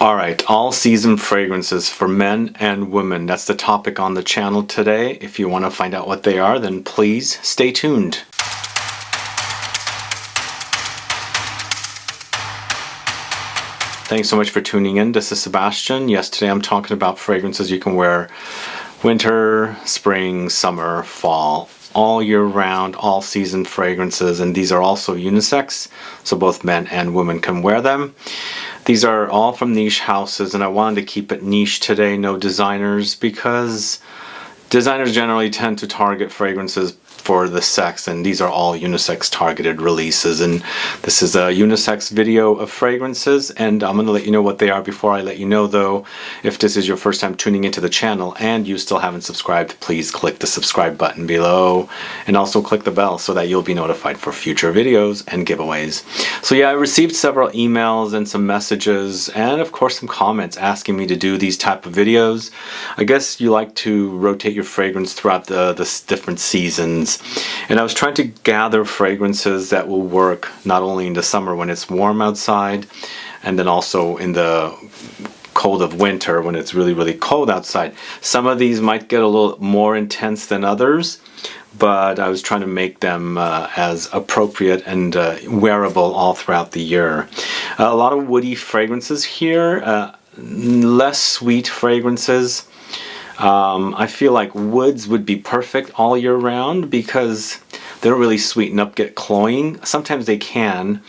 Alright, all season fragrances for men and women. That's the topic on the channel today. If you want to find out what they are, then please stay tuned. Thanks so much for tuning in. This is Sebastian. Yes, today I'm talking about fragrances you can wear winter, spring, summer, fall, all year round, all season fragrances, and these are also unisex, so both men and women can wear them. These are all from niche houses, and I wanted to keep it niche today, no designers, because designers generally tend to target fragrances for the sex, and these are all unisex targeted releases. And this is a unisex video of fragrances, and I'm going to let you know what they are. Before I let you know though, if this is your first time tuning into the channel and you still haven't subscribed, please click the subscribe button below and also click the bell so that you'll be notified for future videos and giveaways. So yeah, I received several emails and some messages and of course some comments asking me to do these type of videos. I guess you like to rotate your fragrance throughout the different seasons. And I was trying to gather fragrances that will work not only in the summer when it's warm outside, and then also in the cold of winter when it's really cold outside. Some of these might get a little more intense than others, but I was trying to make them as appropriate and wearable all throughout the year. A lot of woody fragrances here, less sweet fragrances. I feel like woods would be perfect all year round because they don't really sweeten up, get cloying. Sometimes they can.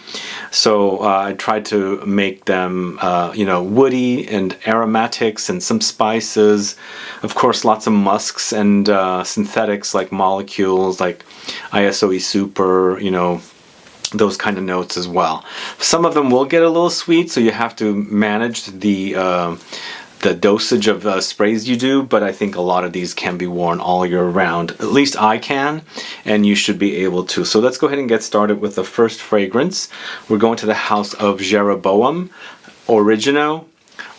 So I tried to make them, you know, woody and aromatics and some spices. Of course, lots of musks and synthetics like molecules like ISOE Super, you know, those kind of notes as well. Some of them will get a little sweet, so you have to manage the dosage of sprays you do, but I think a lot of these can be worn all year round. At least I can, and you should be able to. So let's go ahead and get started with the first fragrance. We're going to the house of JEROBOAM, Origino.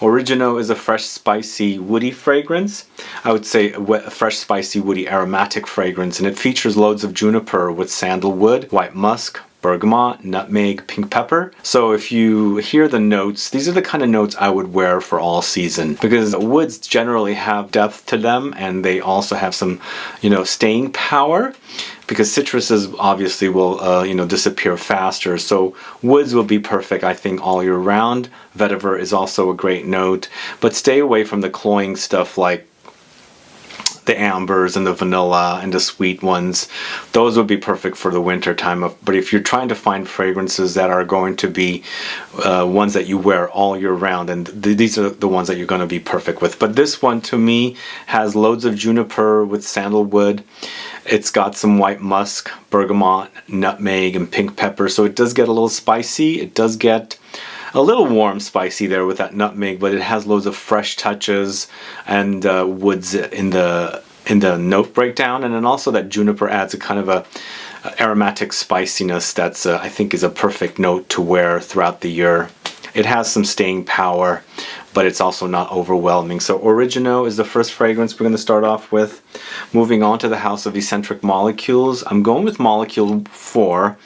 Origino is a fresh, spicy, woody fragrance. I would say a fresh, spicy, woody, aromatic fragrance, and it features loads of juniper with sandalwood, white musk, bergamot, nutmeg, pink pepper. So if you hear the notes, these are the kind of notes I would wear for all season, because woods generally have depth to them and they also have some, you know, staying power, because citruses obviously will you know, disappear faster. So woods will be perfect, I think, all year round. Vetiver is also a great note, but stay away from the cloying stuff like the ambers and the vanilla and the sweet ones. Those would be perfect for the winter time. But if you're trying to find fragrances that are going to be ones that you wear all year round, and these are the ones that you're going to be perfect with. But this one to me has loads of juniper with sandalwood. It's got some white musk, bergamot, nutmeg, and pink pepper. So it does get a little spicy. It does get a little warm spicy there with that nutmeg, but it has loads of fresh touches and woods in the note breakdown, and then also that juniper adds a kind of a aromatic spiciness that's I think is a perfect note to wear throughout the year. It has some staying power, but it's also not overwhelming. So Origino is the first fragrance we're going to start off with. Moving on to the house of eccentric molecules, I'm going with Molecule 4.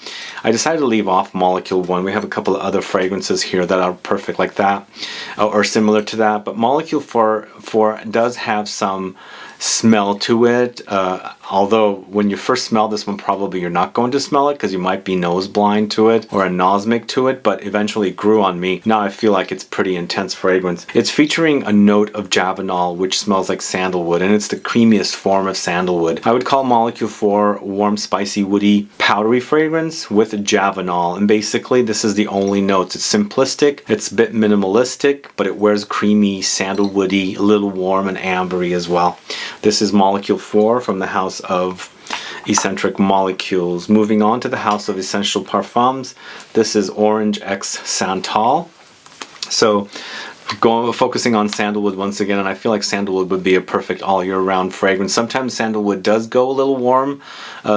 I decided to leave off Molecule 1. We have a couple of other fragrances here that are perfect like that, or similar to that, but Molecule 4 does have some smell to it, although when you first smell this one, probably you're not going to smell it because you might be nose blind to it or anosmic to it, but eventually it grew on me. Now I feel like it's pretty intense fragrance. It's featuring a note of Javanol, which smells like sandalwood, and it's the creamiest form of sandalwood. I would call Molecule 4 warm, spicy, woody, powdery fragrance with Javanol, and basically this is the only notes. It's simplistic, it's a bit minimalistic, but it wears creamy, sandalwoody, a little warm and ambery as well. This is Molecule 4 from the house of Eccentric Molecules. Moving on to the house of Essential Parfums, this is Orange X Santal. So focusing on sandalwood once again, and I feel like sandalwood would be a perfect all year round fragrance. Sometimes sandalwood does go a little warm,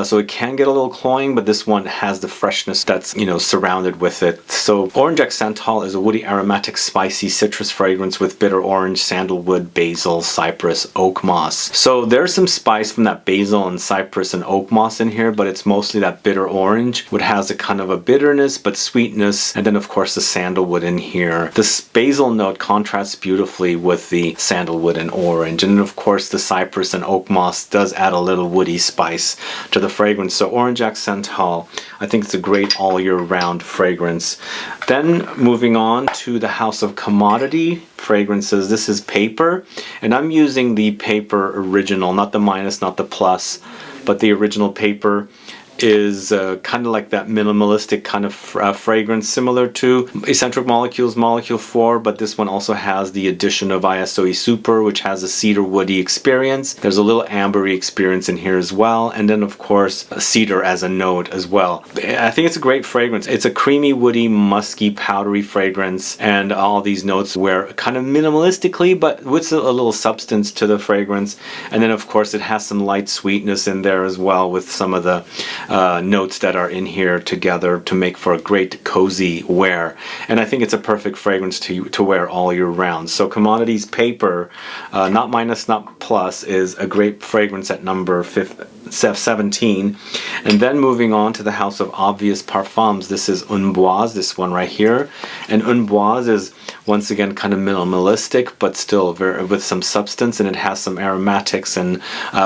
so it can get a little cloying, but this one has the freshness that's, you know, surrounded with it. So Orange X Santal is a woody, aromatic, spicy citrus fragrance with bitter orange, sandalwood, basil, cypress, oak moss. So there's some spice from that basil and cypress and oak moss in here, but it's mostly that bitter orange, which has a kind of a bitterness but sweetness, and then of course the sandalwood in here. This basil note it contrasts beautifully with the sandalwood and orange. And of course, the cypress and oak moss does add a little woody spice to the fragrance. So Orange Accental, I think it's a great all year round fragrance. Then moving on to the house of commodity fragrances. This is paper, and I'm using the paper original, not the minus, not the plus, but the original paper. Is kind of like that minimalistic kind of fragrance, similar to Eccentric Molecules Molecule 4, but this one also has the addition of ISOE Super, which has a cedar woody experience. There's a little ambery experience in here as well, and then of course cedar as a note as well. I think it's a great fragrance. It's a creamy, woody, musky, powdery fragrance, and all these notes wear kind of minimalistically, but with a little substance to the fragrance. And then of course it has some light sweetness in there as well, with some of the notes that are in here together to make for a great cozy wear. And I think it's a perfect fragrance to wear all year round. So Commodities Paper, not minus, not plus, is a great fragrance at number 17. And then moving on to the house of obvious parfums, this is Une Boise, this one right here. And Une Boise is once again kind of minimalistic, but still very with some substance, and it has some aromatics and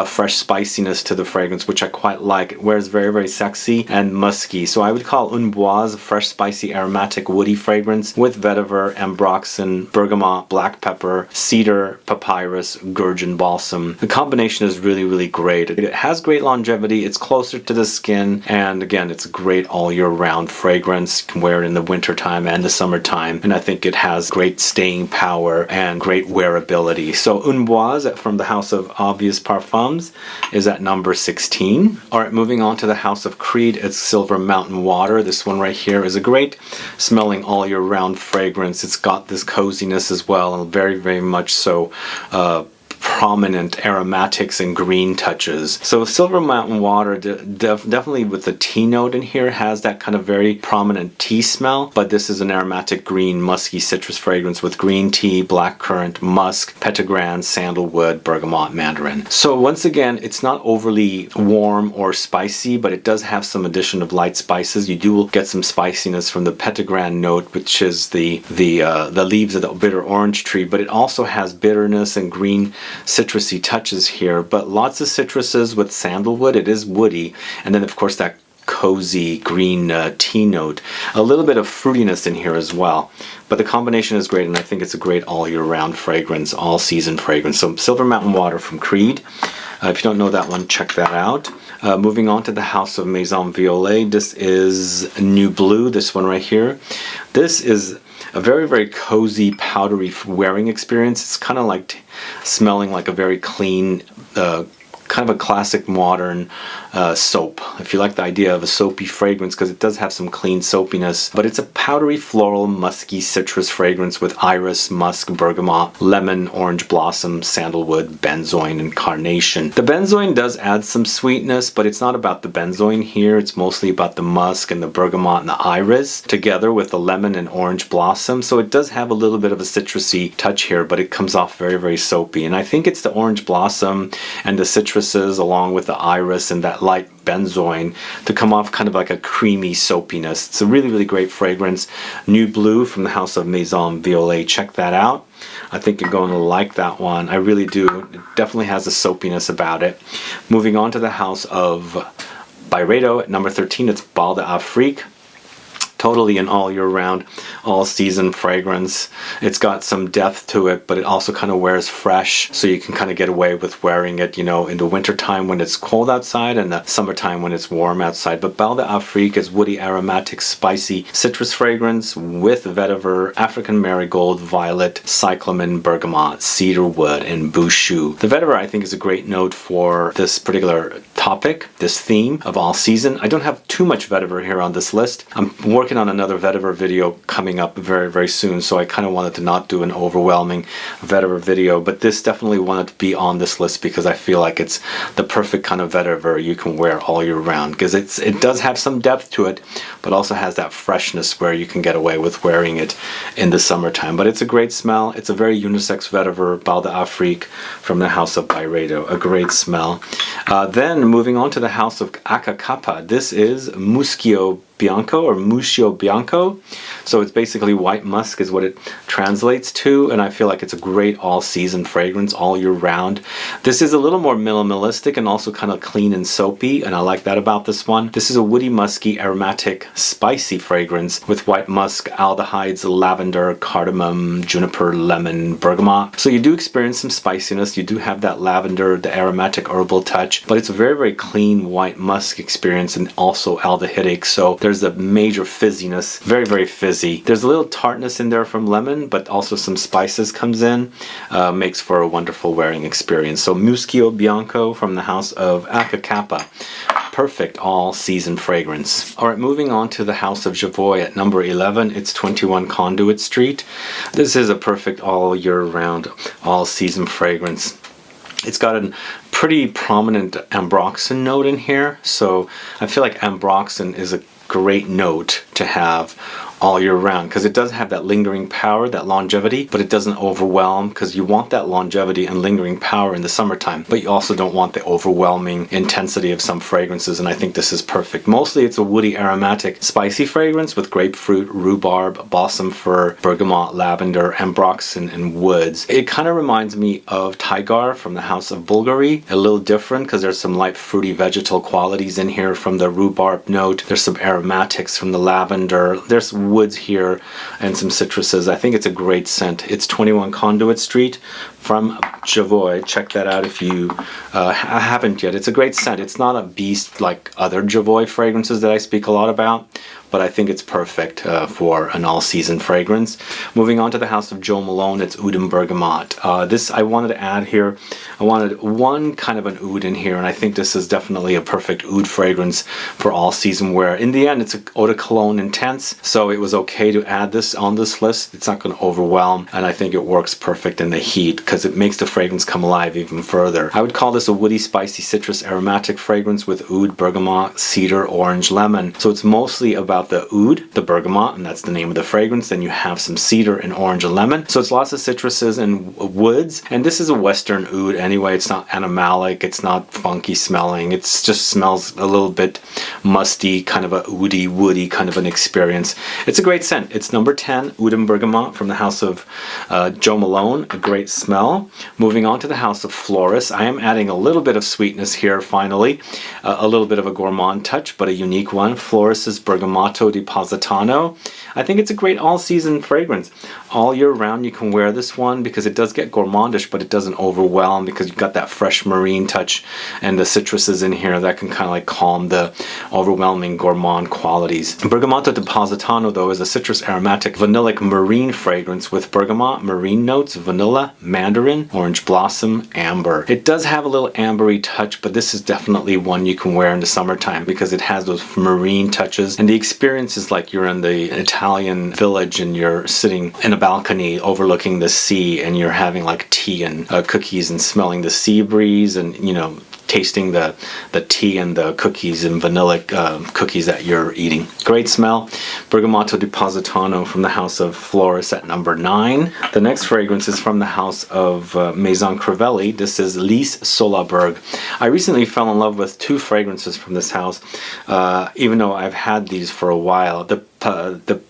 fresh spiciness to the fragrance, which I quite like. It wears very, very sexy and musky. So I would call Une Boise a fresh, spicy, aromatic, woody fragrance with vetiver, ambroxan, bergamot, black pepper, cedar, papyrus, gurgeon balsam. The combination is really, really great. It has great longevity. It's closer to the skin, and again, it's a great all year round fragrance. You can wear it in the winter time and the summertime, and I think it has great staying power and great wearability. So Une Boise from the house of obvious parfums is at number 16. Alright, moving on to the house of Creed, it's Silver Mountain Water. This one right here is a great smelling all year round fragrance. It's got this coziness as well, and very, very much so prominent aromatics and green touches. So Silver Mountain Water definitely with the tea note in here has that kind of very prominent tea smell, but this is an aromatic green musky citrus fragrance with green tea, blackcurrant, musk, petitgrain, sandalwood, bergamot, mandarin. So once again, it's not overly warm or spicy, but it does have some addition of light spices. You do get some spiciness from the petitgrain note, which is the leaves of the bitter orange tree, but it also has bitterness and green citrusy touches here, but lots of citruses with sandalwood. It is woody, and then of course that cozy green tea note. A little bit of fruitiness in here as well, but the combination is great, and I think it's a great all year round fragrance, all season fragrance. So Silver Mountain Water from Creed. If you don't know that one, check that out. Moving on to the house of Maison Violet, this is New Blue, this one right here. This is a very, very cozy, powdery wearing experience. It's kind of like smelling like a very clean, kind of a classic modern soap, if you like the idea of a soapy fragrance, because it does have some clean soapiness, but it's a powdery, floral, musky citrus fragrance with iris, musk, bergamot, lemon, orange blossom, sandalwood, benzoin, and carnation. The benzoin does add some sweetness, but it's not about the benzoin here. It's mostly about the musk and the bergamot and the iris together with the lemon and orange blossom. So it does have a little bit of a citrusy touch here, but it comes off very, very soapy. And I think it's the orange blossom and the citruses along with the iris and that light benzoin to come off kind of like a creamy soapiness. It's a really, really great fragrance. New Blue from the house of Maison Violet. Check that out. I think you're going to like that one. I really do. It definitely has a soapiness about it. Moving on to the house of BYREDO at number 13, it's Bal d'Afrique. Totally an all year round, all season fragrance. It's got some depth to it, but it also kind of wears fresh, so you can kind of get away with wearing it, you know, in the winter time when it's cold outside and the summertime when it's warm outside. But Bal d'Afrique is woody, aromatic, spicy citrus fragrance with vetiver, African marigold, violet, cyclamen, bergamot, cedarwood, and bouchou. The vetiver, I think, is a great note for this particular topic, this theme of all season. I don't have too much vetiver here on this list. I'm working on another vetiver video coming up very, very soon, so I kind of wanted to not do an overwhelming vetiver video, but this definitely wanted to be on this list because I feel like it's the perfect kind of vetiver you can wear all year round, because it does have some depth to it, but also has that freshness where you can get away with wearing it in the summertime. But it's a great smell. It's a very unisex vetiver, Bal d'Afrique from the house of BYREDO. A great smell. Then moving on to the house of ACCA KAPPA, this is Musschio Bianco or Musschio Bianco. So it's basically white musk is what it translates to, and I feel like it's a great all-season fragrance all year round. This is a little more minimalistic and also kind of clean and soapy, and I like that about this one. This is a woody, musky, aromatic, spicy fragrance with white musk, aldehydes, lavender, cardamom, juniper, lemon, bergamot. So you do experience some spiciness. You do have that lavender, the aromatic herbal touch, but it's a very, very clean white musk experience and also aldehydic. So there's a major fizziness, very, very fizzy. There's a little tartness in there from lemon, but also some spices comes in, makes for a wonderful wearing experience. So Musschio Bianco from the house of ACCA KAPPA. Perfect all-season fragrance. Alright, moving on to the house of JOVOY at number 11. It's 21 Conduit Street. This is a perfect all year round, all-season fragrance. It's got a pretty prominent ambroxan note in here, so I feel like ambroxan is a great note to have all year round because it does have that lingering power, that longevity, but it doesn't overwhelm, because you want that longevity and lingering power in the summertime, but you also don't want the overwhelming intensity of some fragrances, and I think this is perfect. Mostly it's a woody, aromatic, spicy fragrance with grapefruit, rhubarb, balsam fir, bergamot, lavender, ambroxan, and woods. It kind of reminds me of Tigar from the house of Bulgari, a little different because there's some light fruity vegetal qualities in here from the rhubarb note. There's some aromatics from the lavender. There's woods here and some citruses. I think it's a great scent. It's 21 Conduit Street from JOVOY. Check that out if you haven't yet. It's a great scent. It's not a beast like other JOVOY fragrances that I speak a lot about, but I think it's perfect for an all-season fragrance. Moving on to the house of Jo Malone, it's Oud and Bergamot. This I wanted to add here. I wanted one kind of an oud in here, and I think this is definitely a perfect oud fragrance for all-season wear. In the end, it's an eau de cologne intense, so it was okay to add this on this list. It's not going to overwhelm, and I think it works perfect in the heat because it makes the fragrance come alive even further. I would call this a woody, spicy, citrus, aromatic fragrance with oud, bergamot, cedar, orange, lemon. So it's mostly about the oud, the bergamot, and that's the name of the fragrance. Then you have some cedar and orange and lemon. So it's lots of citruses and woods. And this is a Western oud anyway. It's not animalic. It's not funky smelling. It just smells a little bit musty, kind of a oudy, woody kind of an experience. It's a great scent. It's number 10, Oud and Bergamot from the house of Jo Malone. A great smell. Moving on to the house of Floris. I am adding a little bit of sweetness here finally. A little bit of a gourmand touch, but a unique one. Floris's Bergamotto di Positano. I think it's a great all-season fragrance. All year round you can wear this one because it does get gourmandish, but it doesn't overwhelm because you've got that fresh marine touch and the citruses in here that can kind of like calm the overwhelming gourmand qualities. Bergamotto di Positano, though, is a citrus aromatic vanillic marine fragrance with bergamot, marine notes, vanilla, mandarin, orange blossom, amber. It does have a little ambery touch, but this is definitely one you can wear in the summertime because it has those marine touches, and the experience is like you're in the Italian village and you're sitting in a balcony overlooking the sea and you're having like tea and cookies and smelling the sea breeze and, you know, tasting the tea and the cookies and vanilla cookies that you're eating. Great smell. Bergamotto di Positano from the house of Floris at number 9. The next fragrance is from the house of Maison Crivelli. This is Lys Solaberg. I recently fell in love with two fragrances from this house, even though I've had these for a while.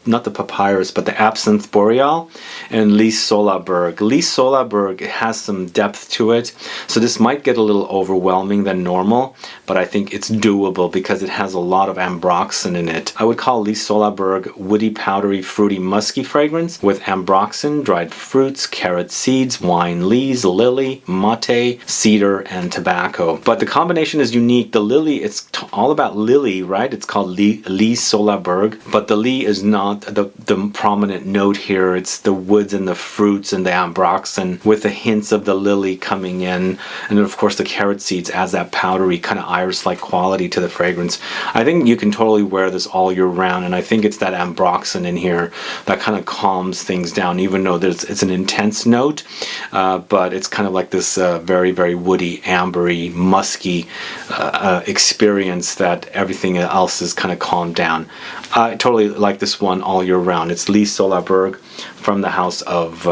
Not the papyrus, but the absinthe boreal and Lys Solaberg. Lys Solaberg has some depth to it, so this might get a little overwhelming than normal, but I think it's doable because it has a lot of ambroxan in it. I would call Lys Solaberg woody, powdery, fruity, musky fragrance with ambroxan, dried fruits, carrot seeds, wine leaves, lily, mate, cedar, and tobacco. But the combination is unique. The lily, it's all about lily, right? It's called Lys Solaberg, but the lily is not the prominent note here. It's the woods and the fruits and the ambroxan with the hints of the lily coming in, and of course the carrot seeds adds that powdery kind of iris-like quality to the fragrance. I think you can totally wear this all year round, and I think it's that ambroxan in here that kind of calms things down, even though it's an intense note, but it's kind of like this very, very woody, ambery, musky experience that everything else is kind of calmed down. I totally like this one all year round. It's Lys Solaberg from the house of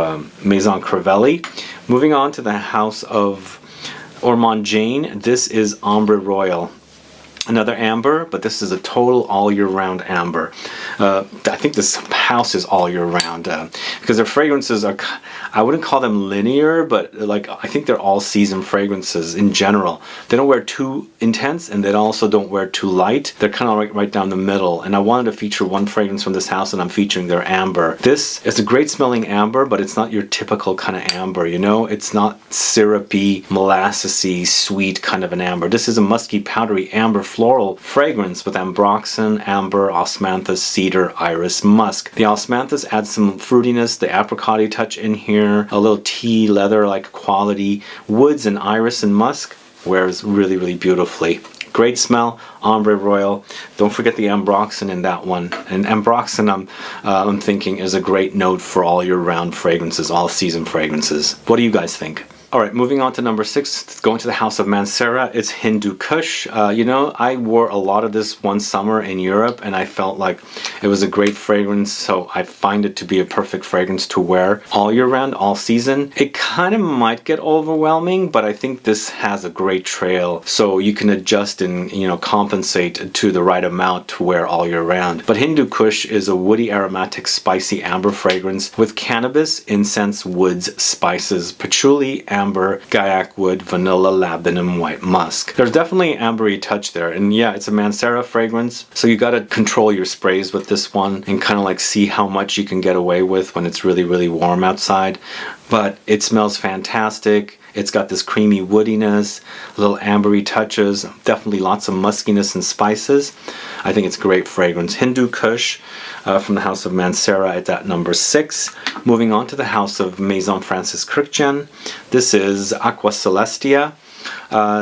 Maison Crivelli. Moving on to the house of Ormond Jane. This is Ombre Royal. Another amber, but this is a total all year round amber. I think this house is all year round because their fragrances are, I wouldn't call them linear, but like I think they're all season fragrances in general. They don't wear too intense and they also don't wear too light. They're kind of right down the middle. And I wanted to feature one fragrance from this house and I'm featuring their amber. This is a great smelling amber, but it's not your typical kind of amber, you know? It's not syrupy, molassesy, sweet kind of an amber. This is a musky, powdery amber floral fragrance with ambroxan, amber, osmanthus, cedar, iris, musk. The osmanthus adds some fruitiness, the apricot touch in here, a little tea leather like quality. Woods and iris and musk wears really, really beautifully. Great smell, ombre royal. Don't forget the ambroxan in that one. And ambroxan, I'm thinking, is a great note for all year round fragrances, all season fragrances. What do you guys think? All right, moving on to number 6, going to the house of Mancera. It's Hindu Kush. You know, I wore a lot of this one summer in Europe and I felt like it was a great fragrance, so I find it to be a perfect fragrance to wear all year round, all season. It kind of might get overwhelming, but I think this has a great trail, so you can adjust and, you know, compensate to the right amount to wear all year round. But Hindu Kush is a woody, aromatic, spicy amber fragrance with cannabis, incense, woods, spices, patchouli, amber, gaiac wood, vanilla, labdanum, white musk. There's definitely an ambery touch there, and yeah, it's a Mancera fragrance, so you gotta control your sprays with this one and kind of like see how much you can get away with when it's really, really warm outside. But it smells fantastic. It's got this creamy woodiness, little ambery touches, definitely lots of muskiness and spices. I think it's a great fragrance. Hindu Kush from the house of Mancera at number 6. Moving on to the house of Maison Francis Kurkdjian. This is Aqua Celestia.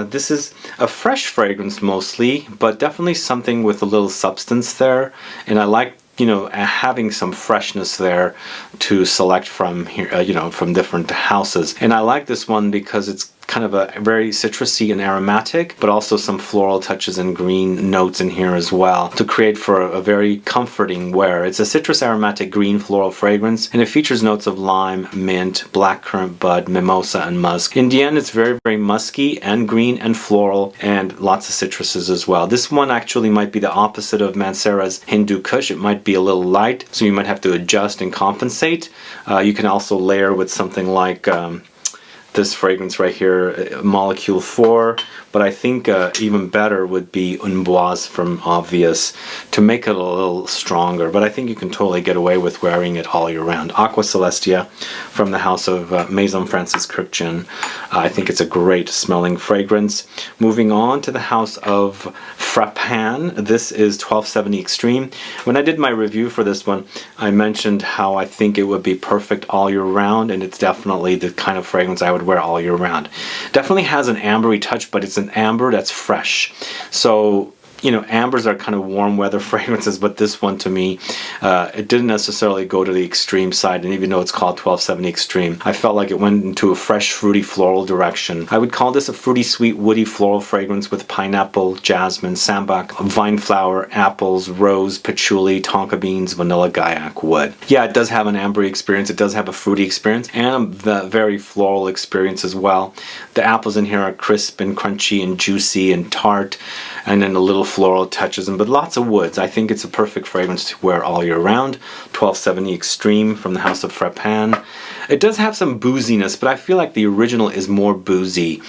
This is a fresh fragrance mostly, but definitely something with a little substance there. And I like, you know, having some freshness there to select from here, you know, from different houses. And I like this one because it's kind of a very citrusy and aromatic, but also some floral touches and green notes in here as well to create for a very comforting wear. It's a citrus aromatic green floral fragrance and it features notes of lime, mint, blackcurrant bud, mimosa, and musk. In the end, it's very, very musky and green and floral and lots of citruses as well. This one actually might be the opposite of Mancera's Hindu Kush. It might be a little light, so you might have to adjust and compensate. You can also layer with something like this fragrance right here, Molecule 4, but I think even better would be Une Boise from Obvious to make it a little stronger, but I think you can totally get away with wearing it all year round. Aqua Celestia from the house of Maison Francis Kurkdjian. I think it's a great smelling fragrance. Moving on to the house of Frappan. This is 1270 Extreme. When I did my review for this one, I mentioned how I think it would be perfect all year round, and it's definitely the kind of fragrance I would wear all year round. Definitely has an ambery touch, but it's an amber that's fresh. So, you know, ambers are kind of warm weather fragrances, but this one to me, it didn't necessarily go to the extreme side, and even though it's called 1270 Extreme, I felt like it went into a fresh, fruity, floral direction. I would call this a fruity, sweet, woody floral fragrance with pineapple, jasmine, sambac, vine flower, apples, rose, patchouli, tonka beans, vanilla, gaiac wood. Yeah, it does have an ambery experience, it does have a fruity experience, and a very floral experience as well. The apples in here are crisp and crunchy and juicy and tart, and then a little floral touches, but lots of woods. I think it's a perfect fragrance to wear all year round. 1270 Extreme from the house of Frappan. It does have some booziness, but I feel like the original is more boozy.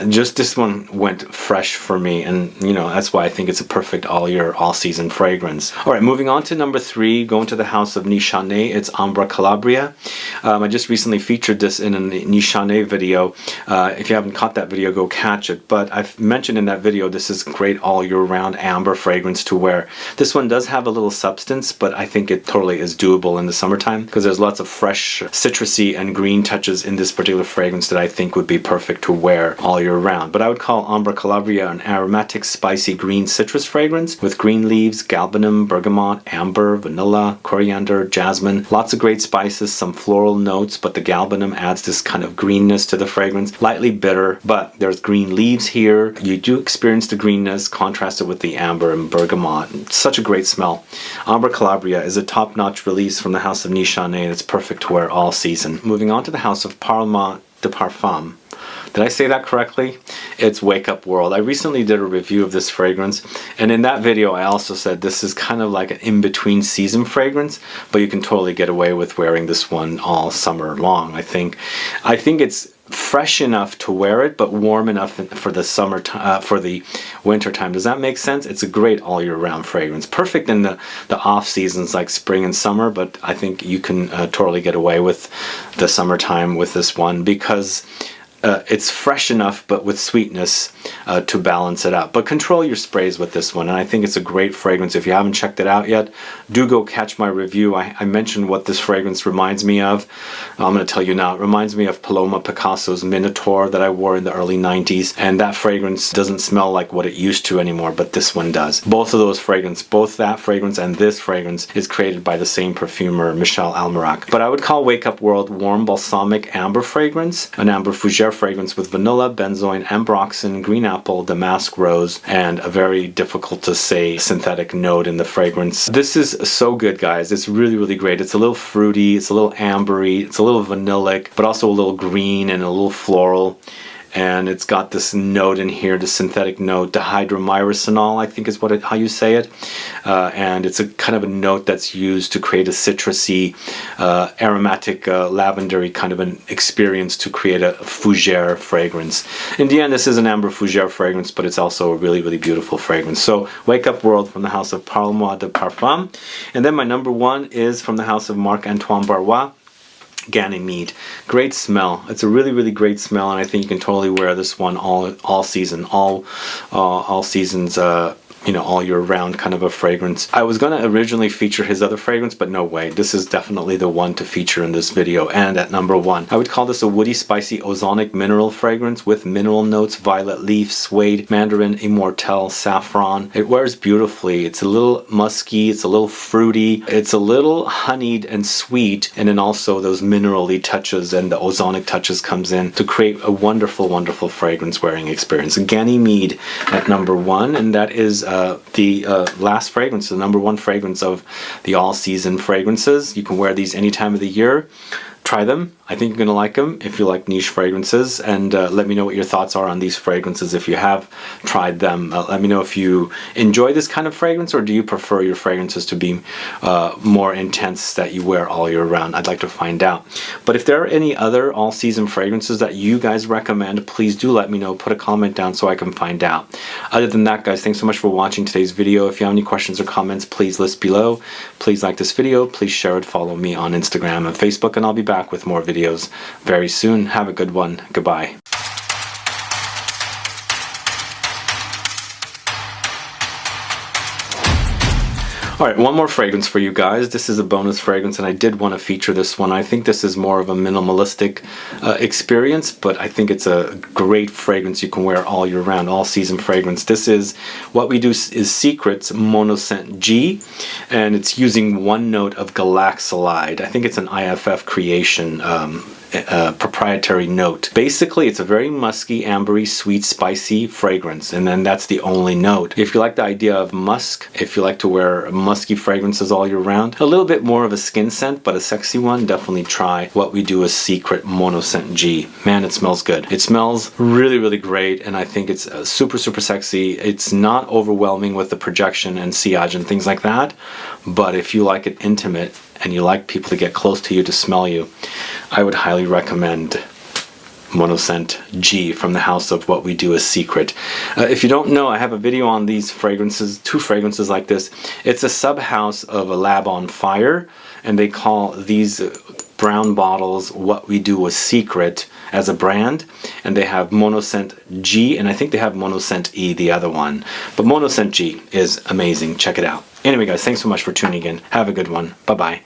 Just this one went fresh for me, and you know, that's why I think it's a perfect all year, all season fragrance. All right, moving on to number 3, going to the house of Nichane. It's Ambra Calabria. I just recently featured this in a Nichane video. If you haven't caught that video, go catch it. But I've mentioned in that video, this is great all year round amber fragrance to wear. This one does have a little substance, but I think it totally is doable in the summertime because there's lots of fresh citrusy and green touches in this particular fragrance that I think would be perfect to wear all year round. But I would call Ambra Calabria an aromatic, spicy green citrus fragrance with green leaves, galbanum, bergamot, amber, vanilla, coriander, jasmine. Lots of great spices, some floral notes, but the galbanum adds this kind of greenness to the fragrance. Lightly bitter, but there's green leaves here. You do experience the greenness contrasted with the amber and bergamot. It's such a great smell. Ambra Calabria is a top-notch release from the house of Nichane, and it's perfect to wear all season. Moving on to the house of Parlement de Parfum. Did I say that correctly? It's Wake Up World. I recently did a review of this fragrance, and in that video I also said this is kind of like an in-between season fragrance, but you can totally get away with wearing this one all summer long. I think it's fresh enough to wear it, but warm enough for the summer for the winter time. Does that make sense? It's a great all year round fragrance, perfect in the off seasons like spring and summer, but I think you can totally get away with the summertime with this one because it's fresh enough but with sweetness to balance it out. But control your sprays with this one, and I think it's a great fragrance. If you haven't checked it out yet, do go catch my review. I mentioned what this fragrance reminds me of. I'm going to tell you now. It reminds me of Paloma Picasso's Minotaur that I wore in the early 90s, and that fragrance doesn't smell like what it used to anymore, but this one does. Both of those fragrances, both that fragrance and this fragrance, is created by the same perfumer, Michel Almerac. But I would call Wake Up World warm balsamic amber fragrance, an amber fougere fragrance with vanilla, benzoin, ambroxan, green apple, damask rose, and a very difficult to say synthetic note in the fragrance. This is so good, guys. It's really, really great. It's a little fruity, it's a little ambery, it's a little vanillic, but also a little green and a little floral. And it's got this note in here, the synthetic note, dihydromyrosinol, I think is how you say it. And it's a kind of a note that's used to create a citrusy, aromatic, lavendery kind of an experience to create a fougere fragrance. In the end, this is an amber fougere fragrance, but it's also a really, really beautiful fragrance. So, Wake Up World from the house of Parlement de Parfum. And then my number one is from the house of Marc-Antoine Barrois, Ganymede. Great smell. It's a really, really great smell, and I think you can totally wear this one all season, all seasons, you know, all year round kind of a fragrance. I was going to originally feature his other fragrance, but no way. This is definitely the one to feature in this video. And at number one, I would call this a woody, spicy, ozonic mineral fragrance with mineral notes, violet leaf, suede, mandarin, immortelle, saffron. It wears beautifully. It's a little musky, it's a little fruity, it's a little honeyed and sweet, and then also those minerally touches and the ozonic touches comes in to create a wonderful, wonderful fragrance wearing experience. Ganymede at number one, and that is the last fragrance, the number one fragrance of the all-season fragrances. You can wear these any time of the year. Try them. I think you're going to like them if you like niche fragrances, and let me know what your thoughts are on these fragrances if you have tried them. Let me know if you enjoy this kind of fragrance, or do you prefer your fragrances to be more intense that you wear all year round. I'd like to find out. But if there are any other all-season fragrances that you guys recommend, please do let me know. Put a comment down so I can find out. Other than that, guys, thanks so much for watching today's video. If you have any questions or comments, please list below. Please like this video. Please share it. Follow me on Instagram and Facebook, and I'll be back with more videos very soon. Have a good one. Goodbye. Alright, one more fragrance for you guys. This is a bonus fragrance, and I did want to feature this one. I think this is more of a minimalistic experience, but I think it's a great fragrance you can wear all year round, all season fragrance. This is What We Do is Secret's Monoscent G, and it's using one note of galaxolide. I think it's an IFF creation proprietary note. Basically, it's a very musky, ambery, sweet, spicy fragrance, and then that's the only note. If you like the idea of musk, if you like to wear musky fragrances all year round, a little bit more of a skin scent, but a sexy one, definitely try What We Do is Secret Monoscent G. Man, it smells good. It smells really, really great, and I think it's super, super sexy. It's not overwhelming with the projection and sillage and things like that, but if you like it intimate, and you like people to get close to you to smell you, I would highly recommend Monoscent G from the house of What We Do is Secret. If you don't know, I have a video on these fragrances, two fragrances like this. It's a sub-house of a Lab on Fire, and they call these brown bottles What We Do is Secret as a brand, and they have Monoscent G, and I think they have Monoscent E, the other one. But Monoscent G is amazing. Check it out. Anyway, guys, thanks so much for tuning in. Have a good one. Bye-bye.